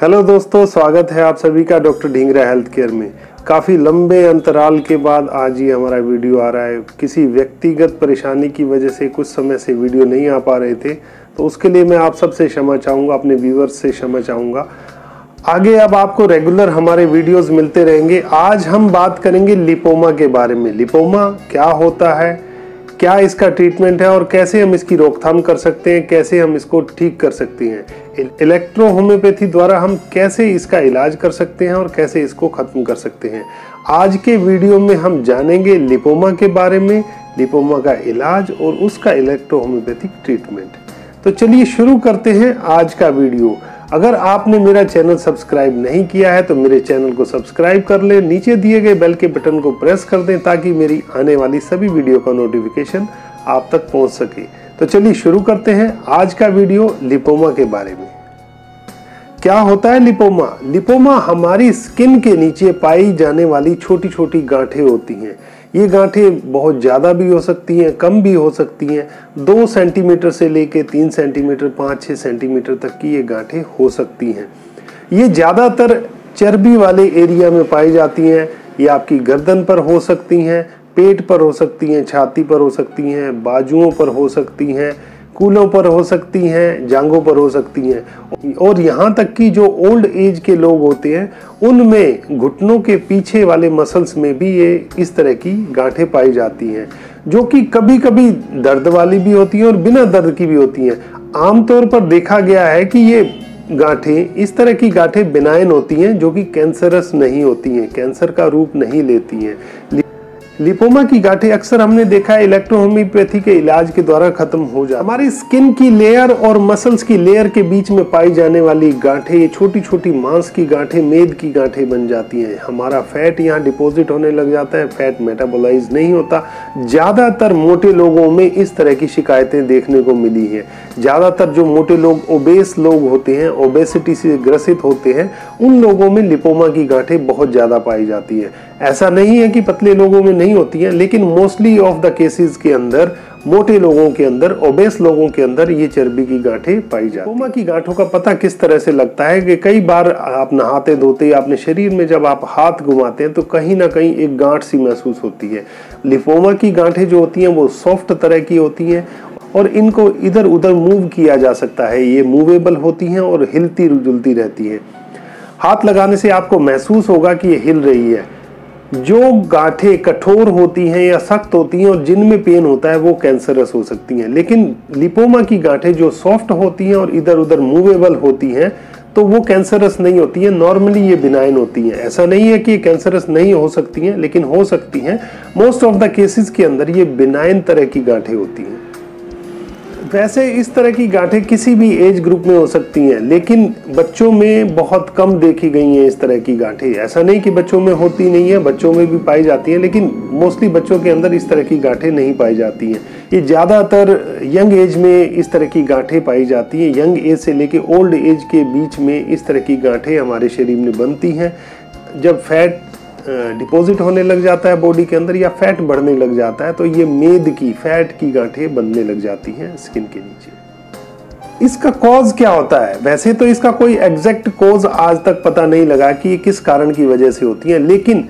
Hello दोस्तों, स्वागत है आप सभी का डॉक्टर ढींगरा हेल्थ केयर में। काफ़ी लंबे अंतराल के बाद आज ही हमारा वीडियो आ रहा है। किसी व्यक्तिगत परेशानी की वजह से कुछ समय से वीडियो नहीं आ पा रहे थे, तो उसके लिए मैं आप सबसे क्षमा चाहूँगा, अपने व्यूवर्स से क्षमा चाहूँगा। आगे अब आपको रेगुलर हमारे वीडियोस मिलते रहेंगे। आज हम बात करेंगे लिपोमा के बारे में। लिपोमा क्या होता है, क्या इसका ट्रीटमेंट है और कैसे हम इसकी रोकथाम कर सकते हैं, कैसे हम इसको ठीक कर सकते हैं। इलेक्ट्रो होम्योपैथी द्वारा हम कैसे इसका इलाज कर सकते हैं और कैसे इसको खत्म कर सकते हैं। आज के वीडियो में हम जानेंगे लिपोमा के बारे में, लिपोमा का इलाज और उसका इलेक्ट्रो होम्योपैथिक ट्रीटमेंट। तो चलिए शुरू करते हैं आज का वीडियो। अगर आपने मेरा चैनल सब्सक्राइब नहीं किया है तो मेरे चैनल को सब्सक्राइब कर लें, नीचे दिए गए बेल के बटन को प्रेस कर दें ताकि मेरी आने वाली सभी वीडियो का नोटिफिकेशन आप तक पहुंच सके। तो चलिए शुरू करते हैं आज का वीडियो लिपोमा के बारे में। क्या होता है लिपोमा? लिपोमा हमारी स्किन के नीचे पाई जाने वाली छोटी छोटी गांठें होती हैं। ये गांठें बहुत ज़्यादा भी हो सकती हैं, कम भी हो सकती हैं। 2 सेंटीमीटर से लेके 3 सेंटीमीटर, 5-6 सेंटीमीटर तक की ये गांठें हो सकती हैं। ये ज़्यादातर चर्बी वाले एरिया में पाई जाती हैं। ये आपकी गर्दन पर हो सकती हैं, पेट पर हो सकती हैं, छाती पर हो सकती हैं, बाजुओं पर हो सकती हैं, कूलों पर हो सकती हैं, जांघों पर हो सकती हैं और यहाँ तक कि जो ओल्ड एज के लोग होते हैं उनमें घुटनों के पीछे वाले मसल्स में भी ये इस तरह की गांठें पाई जाती हैं, जो कि कभी कभी दर्द वाली भी होती हैं और बिना दर्द की भी होती हैं। आमतौर पर देखा गया है कि ये गांठें, इस तरह की गांठें बिनाइन होती हैं, जो कि कैंसरस नहीं होती हैं, कैंसर का रूप नहीं लेती हैं। लिपोमा की गांठें अक्सर हमने देखा है इलेक्ट्रो होम्योपैथी के इलाज के द्वारा खत्म हो जाती है। हमारी स्किन की लेयर और मसल्स की लेयर के बीच में पाई जाने वाली गांठें, ये छोटी छोटी मांस की गांठें, मेद की गांठें बन जाती हैं। हमारा फैट यहाँ डिपॉजिट होने लग जाता है, फैट मेटाबोलाइज नहीं होता। ज्यादातर मोटे लोगों में इस तरह की शिकायतें देखने को मिली हैं। ज्यादातर जो मोटे लोग, ओबेस लोग होते हैं, ओबेसिटी से ग्रसित होते हैं, उन लोगों में लिपोमा की गांठें बहुत ज्यादा पाई जाती हैं। ऐसा नहीं है कि पतले लोगों में नहीं होती हैं, लेकिन मोस्टली ऑफ द केसेस के अंदर, मोटे लोगों के अंदर, ओबेस लोगों के अंदर ये चर्बी की गांठें पाई जाती हैं। लिपोमा की गांठों का पता किस तरह से लगता है कि कई बार आप नहाते धोते अपने शरीर में जब आप हाथ घुमाते हैं तो कहीं ना कहीं एक गांठ सी महसूस होती है। लिपोमा की गांठें जो होती हैं वो सॉफ्ट तरह की होती हैं और इनको इधर उधर मूव किया जा सकता है। ये मूवेबल होती हैं और हिलती जुलती रहती हैं। हाथ लगाने से आपको महसूस होगा कि ये हिल रही है। जो गांठें कठोर होती हैं या सख्त होती हैं और जिनमें पेन होता है वो कैंसरस हो सकती हैं, लेकिन लिपोमा की गांठें जो सॉफ्ट होती हैं और इधर उधर मूवेबल होती हैं तो वो कैंसरस नहीं होती हैं। नॉर्मली ये बिनाइन होती हैं। ऐसा नहीं है कि ये कैंसरस नहीं हो सकती हैं, लेकिन हो सकती हैं। मोस्ट ऑफ द केसेस के अंदर ये बिनाइन तरह की गांठें होती हैं। वैसे इस तरह की गांठें किसी भी एज ग्रुप में हो सकती हैं, लेकिन बच्चों में बहुत कम देखी गई हैं इस तरह की गांठें। ऐसा नहीं कि बच्चों में होती नहीं है, बच्चों में भी पाई जाती हैं, लेकिन मोस्टली बच्चों के अंदर इस तरह की गांठें नहीं पाई जाती हैं। ये ज़्यादातर यंग एज में इस तरह की गांठें पाई जाती हैं। यंग एज से लेके ओल्ड एज के बीच में इस तरह की गांठें हमारे शरीर में बनती हैं। जब फैट डिपॉजिट होने लग जाता है बॉडी के अंदर या फैट बढ़ने लग जाता है तो ये मेद की, फैट की गांठें बनने लग जाती हैं स्किन के नीचे। इसका कॉज क्या होता है? वैसे तो इसका कोई एग्जैक्ट कॉज आज तक पता नहीं लगा कि ये किस कारण की वजह से होती है, लेकिन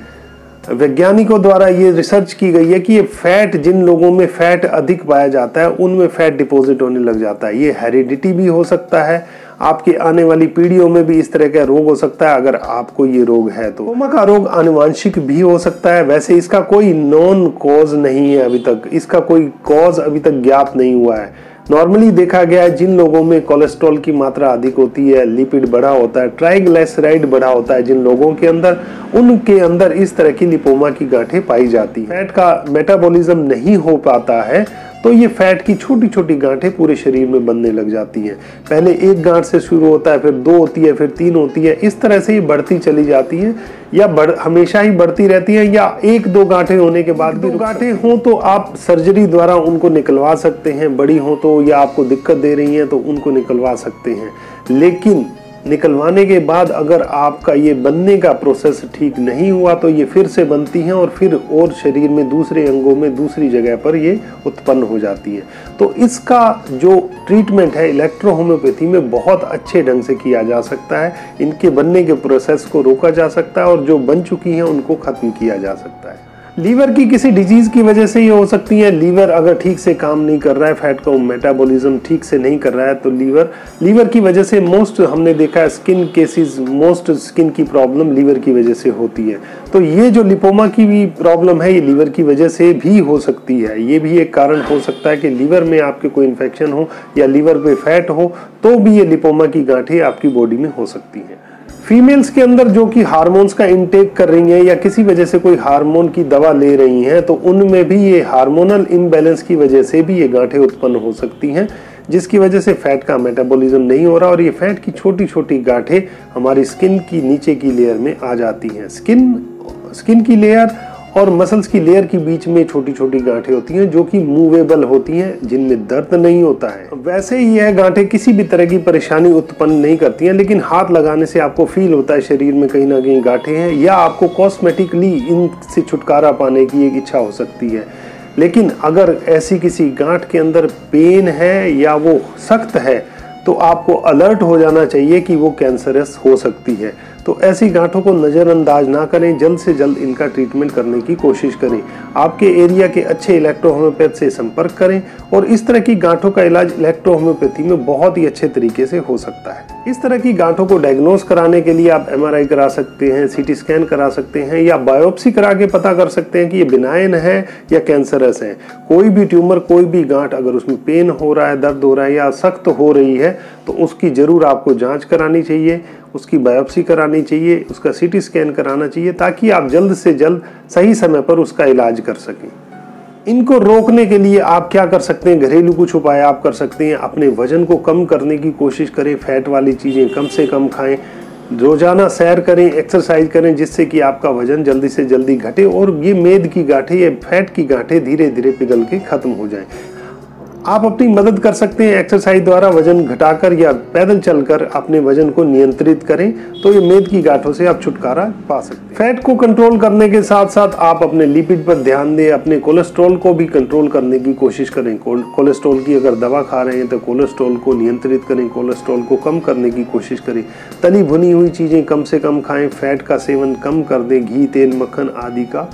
वैज्ञानिकों द्वारा ये रिसर्च की गई है कि ये फैट, जिन लोगों में फैट अधिक पाया जाता है उनमें फैट डिपॉजिट होने लग जाता है। ये हेरिडिटी भी हो सकता है, आपके आने वाली पीढ़ियों में भी इस तरह का रोग हो सकता है अगर आपको ये रोग है तो। लिपोमा का रोग आनुवांशिक भी हो सकता है। वैसे इसका कोई नॉन कॉज नहीं है अभी तक, इसका कोई कॉज अभी तक ज्ञात नहीं हुआ है। नॉर्मली देखा गया है जिन लोगों में कोलेस्ट्रॉल की मात्रा अधिक होती है, लिपिड बढ़ा होता है, ट्राइग्लिसराइड बढ़ा होता है जिन लोगों के अंदर, उनके अंदर इस तरह की लिपोमा की गांठें पाई जाती हैं। फैट का मेटाबॉलिज्म नहीं हो पाता है तो ये फैट की छोटी छोटी गांठें पूरे शरीर में बनने लग जाती हैं। पहले एक गांठ से शुरू होता है, फिर 2 होती है, फिर 3 होती है। इस तरह से ये बढ़ती चली जाती हैं या हमेशा ही बढ़ती रहती हैं, या 1-2 गांठें होने के बाद भी गांठें हों तो आप सर्जरी द्वारा उनको निकलवा सकते हैं। बड़ी हो तो या आपको दिक्कत दे रही हैं तो उनको निकलवा सकते हैं। लेकिन निकलवाने के बाद अगर आपका ये बनने का प्रोसेस ठीक नहीं हुआ तो ये फिर से बनती हैं और फिर और शरीर में दूसरे अंगों में दूसरी जगह पर ये उत्पन्न हो जाती हैं। तो इसका जो ट्रीटमेंट है इलेक्ट्रो होम्योपैथी में बहुत अच्छे ढंग से किया जा सकता है। इनके बनने के प्रोसेस को रोका जा सकता है और जो बन चुकी हैं उनको खत्म किया जा सकता है। लीवर की किसी डिजीज की वजह से ये हो सकती है। लीवर अगर ठीक से काम नहीं कर रहा है, फैट का मेटाबॉलिज्म ठीक से नहीं कर रहा है, तो लीवर की वजह से मोस्ट हमने देखा है स्किन केसेस, मोस्ट स्किन की प्रॉब्लम लीवर की वजह से होती है। तो ये जो लिपोमा की भी प्रॉब्लम है ये लीवर की वजह से भी हो सकती है। ये भी एक कारण हो सकता है कि लीवर में आपके कोई इन्फेक्शन हो या लीवर पे फैट हो तो भी ये लिपोमा की गांठें आपकी बॉडी में हो सकती हैं। फीमेल्स के अंदर जो कि हार्मोन्स का इनटेक कर रही हैं या किसी वजह से कोई हार्मोन की दवा ले रही हैं तो उनमें भी ये हार्मोनल इम्बैलेंस की वजह से भी ये गांठें उत्पन्न हो सकती हैं, जिसकी वजह से फैट का मेटाबॉलिज्म नहीं हो रहा और ये फैट की छोटी छोटी गांठें हमारी स्किन की नीचे की लेयर में आ जाती हैं। स्किन की लेयर और मसल्स की लेयर के बीच में छोटी छोटी गांठें होती हैं जो कि मूवेबल होती हैं, जिनमें दर्द नहीं होता है। वैसे ही यह गांठें किसी भी तरह की परेशानी उत्पन्न नहीं करती हैं, लेकिन हाथ लगाने से आपको फील होता है शरीर में कहीं ना कहीं गांठें हैं या आपको कॉस्मेटिकली इनसे छुटकारा पाने की एक इच्छा हो सकती है। लेकिन अगर ऐसी किसी गांठ के अंदर पेन है या वो सख्त है तो आपको अलर्ट हो जाना चाहिए कि वो कैंसरस हो सकती है। तो ऐसी गांठों को नज़रअंदाज ना करें, जल्द से जल्द इनका ट्रीटमेंट करने की कोशिश करें। आपके एरिया के अच्छे इलेक्ट्रो होम्योपैथ से संपर्क करें और इस तरह की गांठों का इलाज इलेक्ट्रो होम्योपैथी में बहुत ही अच्छे तरीके से हो सकता है। इस तरह की गांठों को डायग्नोस कराने के लिए आप MRI करा सकते हैं, CT स्कैन करा सकते हैं या बायोप्सी करा के पता कर सकते हैं कि ये बिनाइन है या कैंसरस है। कोई भी ट्यूमर, कोई भी गांठ अगर उसमें पेन हो रहा है, दर्द हो रहा है या सख्त हो रही है तो उसकी जरूर आपको जांच करानी चाहिए, उसकी बायोप्सी करानी चाहिए, उसका CT स्कैन कराना चाहिए ताकि आप जल्द से जल्द सही समय पर उसका इलाज कर सकें। इनको रोकने के लिए आप क्या कर सकते हैं, घरेलू कुछ उपाय आप कर सकते हैं। अपने वजन को कम करने की कोशिश करें, फैट वाली चीज़ें कम से कम खाएं, रोजाना सैर करें, एक्सरसाइज करें जिससे कि आपका वजन जल्दी से जल्दी घटे और ये मेद की गांठें या फैट की गांठें धीरे धीरे पिघल के खत्म हो जाएं। आप अपनी मदद कर सकते हैं एक्सरसाइज द्वारा, वजन घटाकर या पैदल चलकर अपने वजन को नियंत्रित करें तो ये मेद की गांठों से आप छुटकारा पा सकते हैं। फैट को कंट्रोल करने के साथ साथ आप अपने लिपिड पर ध्यान दें, अपने कोलेस्ट्रॉल को भी कंट्रोल करने की कोशिश करें। कोलेस्ट्रॉल की अगर दवा खा रहे हैं तो कोलेस्ट्रॉल को नियंत्रित करें, कोलेस्ट्रॉल को कम करने की कोशिश करें। तली भुनी हुई चीज़ें कम से कम खाएं, फैट का सेवन कम कर दें, घी, तेल, मक्खन आदि का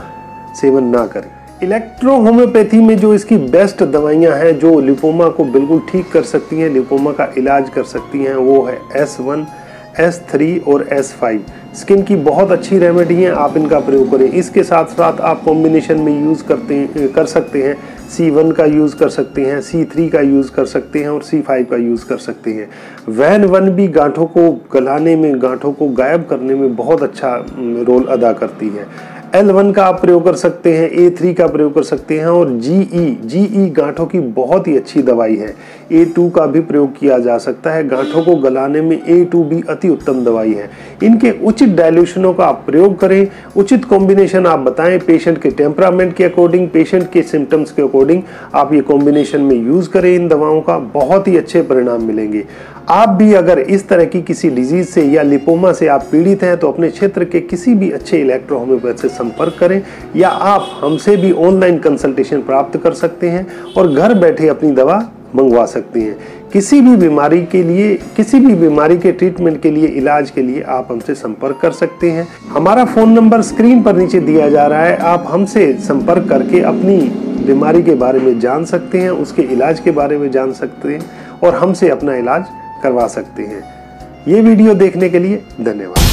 सेवन ना करें। इलेक्ट्रो होम्योपैथी में जो इसकी बेस्ट दवाइयाँ हैं जो लिपोमा को बिल्कुल ठीक कर सकती हैं, लिपोमा का इलाज कर सकती हैं, वो है S1, S3 और S5। स्किन की बहुत अच्छी रेमेडी हैं, आप इनका प्रयोग करें। इसके साथ साथ आप कॉम्बिनेशन में यूज़ कर सकते हैं, C1 का यूज़ कर सकते हैं, C3 का यूज़ कर सकते हैं और C5 का यूज़ कर सकते हैं। वैन भी गांठों को गलाने में, गांठों को गायब करने में बहुत अच्छा रोल अदा करती है। L1 का आप प्रयोग कर सकते हैं, A3 का प्रयोग कर सकते हैं और GE गांठों की बहुत ही अच्छी दवाई है। A2 का भी प्रयोग किया जा सकता है। गांठों को गलाने में A2 भी अति उत्तम दवाई है। इनके उचित डाइल्यूशनों का आप प्रयोग करें, उचित कॉम्बिनेशन आप बताएं, पेशेंट के टेम्परामेंट के अकॉर्डिंग, पेशेंट के सिम्टम्स के अकॉर्डिंग आप ये कॉम्बिनेशन में यूज़ करें इन दवाओं का, बहुत ही अच्छे परिणाम मिलेंगे। आप भी अगर इस तरह की किसी डिजीज से या लिपोमा से आप पीड़ित हैं तो अपने क्षेत्र के किसी भी अच्छे इलेक्ट्रो होम्योपैथ से संपर्क करें या आप हमसे भी ऑनलाइन कंसल्टेशन प्राप्त कर सकते हैं और घर बैठे अपनी दवा मंगवा सकते हैं। किसी भी बीमारी के लिए, किसी भी बीमारी के ट्रीटमेंट के लिए, इलाज के लिए आप हमसे संपर्क कर सकते हैं। हमारा फ़ोन नंबर स्क्रीन पर नीचे दिया जा रहा है, आप हमसे संपर्क करके अपनी बीमारी के बारे में जान सकते हैं, उसके इलाज के बारे में जान सकते हैं और हमसे अपना इलाज करवा सकते हैं। ये वीडियो देखने के लिए धन्यवाद।